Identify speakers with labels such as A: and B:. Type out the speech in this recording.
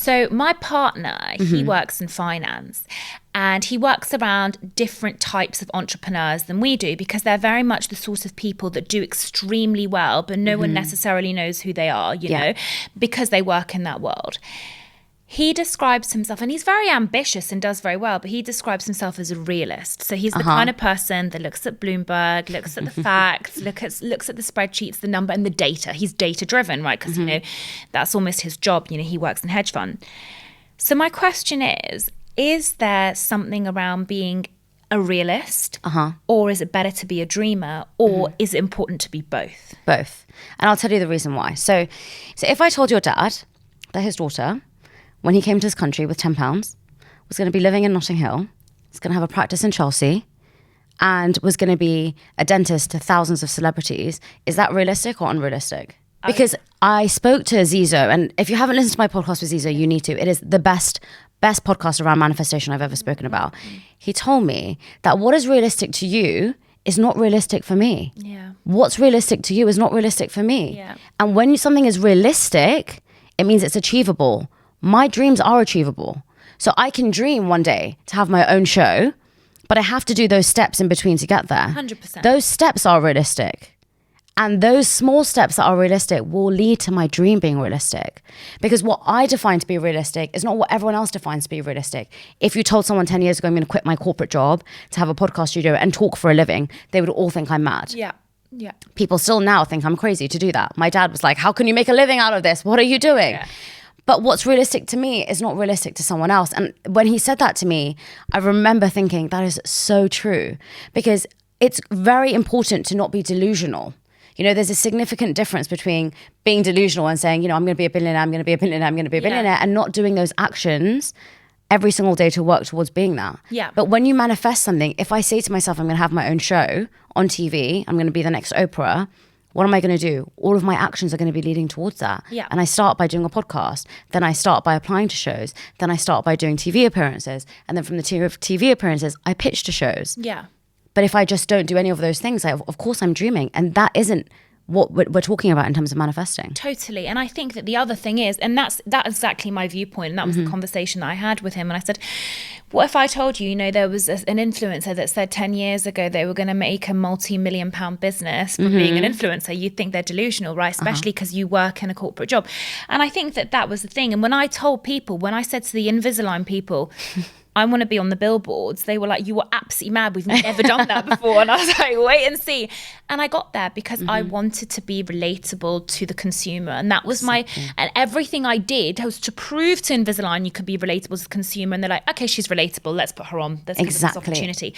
A: So my partner, he works in finance, and he works around different types of entrepreneurs than we do, because they're very much the sort of people that do extremely well, but no one necessarily knows who they are, you know, because they work in that world. He describes himself, and he's very ambitious and does very well, but he describes himself as a realist. So he's the kind of person that looks at Bloomberg, looks at the facts, looks at the spreadsheets, the number and the data. He's data driven, right? Because, you know, that's almost his job. You know, he works in hedge fund. So my question is there something around being a realist, or is it better to be a dreamer, or is it important to be both?
B: Both. And I'll tell you the reason why. So if I told your dad that his daughter, when he came to this country with £10, was going to be living in Notting Hill, was going to have a practice in Chelsea, and was going to be a dentist to thousands of celebrities, is that realistic or unrealistic? Because I spoke to Zizo, and if you haven't listened to my podcast with Zizo, you need to. It is the best podcast around manifestation I've ever spoken about. He told me that what is realistic to you is not realistic for me.
A: Yeah.
B: What's realistic to you is not realistic for me.
A: Yeah.
B: And when something is realistic, it means it's achievable. My dreams are achievable. So I can dream one day to have my own show, but I have to do those steps in between to get there.
A: 100%.
B: Those steps are realistic. And those small steps that are realistic will lead to my dream being realistic. Because what I define to be realistic is not what everyone else defines to be realistic. If you told someone 10 years ago, I'm going to quit my corporate job to have a podcast studio and talk for a living, they would all think I'm mad.
A: Yeah. Yeah.
B: People still now think I'm crazy to do that. My dad was like, how can you make a living out of this? What are you doing?
A: Yeah.
B: But what's realistic to me is not realistic to someone else. And when he said that to me, I remember thinking that is so true, because it's very important to not be delusional. You know, there's a significant difference between being delusional and saying, you know, I'm going to be a billionaire, I'm going to be a billionaire, I'm going to be a billionaire, and not doing those actions every single day to work towards being that.
A: Yeah.
B: But when you manifest something, if I say to myself, I'm going to have my own show on TV, I'm going to be the next Oprah, what am I going to do? All of my actions are going to be leading towards that.
A: Yeah.
B: And I start by doing a podcast. Then I start by applying to shows. Then I start by doing TV appearances. And then from the TV appearances, I pitch to shows.
A: Yeah.
B: But if I just don't do any of those things, of course I'm dreaming. And that isn't what we're talking about in terms of manifesting.
A: Totally. And I think that the other thing is, and that's exactly my viewpoint, and that was the conversation that I had with him. And I said, what if I told you, you know, there was an influencer that said 10 years ago they were going to make a multi-million-pound business from being an influencer? You'd think they're delusional, right? Especially because you work in a corporate job. And I think that was the thing. And when I told people, when I said to the Invisalign people, I want to be on the billboards, they were like, you were absolutely mad. We've never done that before. And I was like, wait and see. And I got there because I wanted to be relatable to the consumer. And that was and everything I did was to prove to Invisalign you could be relatable to the consumer. And they're like, okay, she's relatable. Let's put her on. Let's give her this opportunity.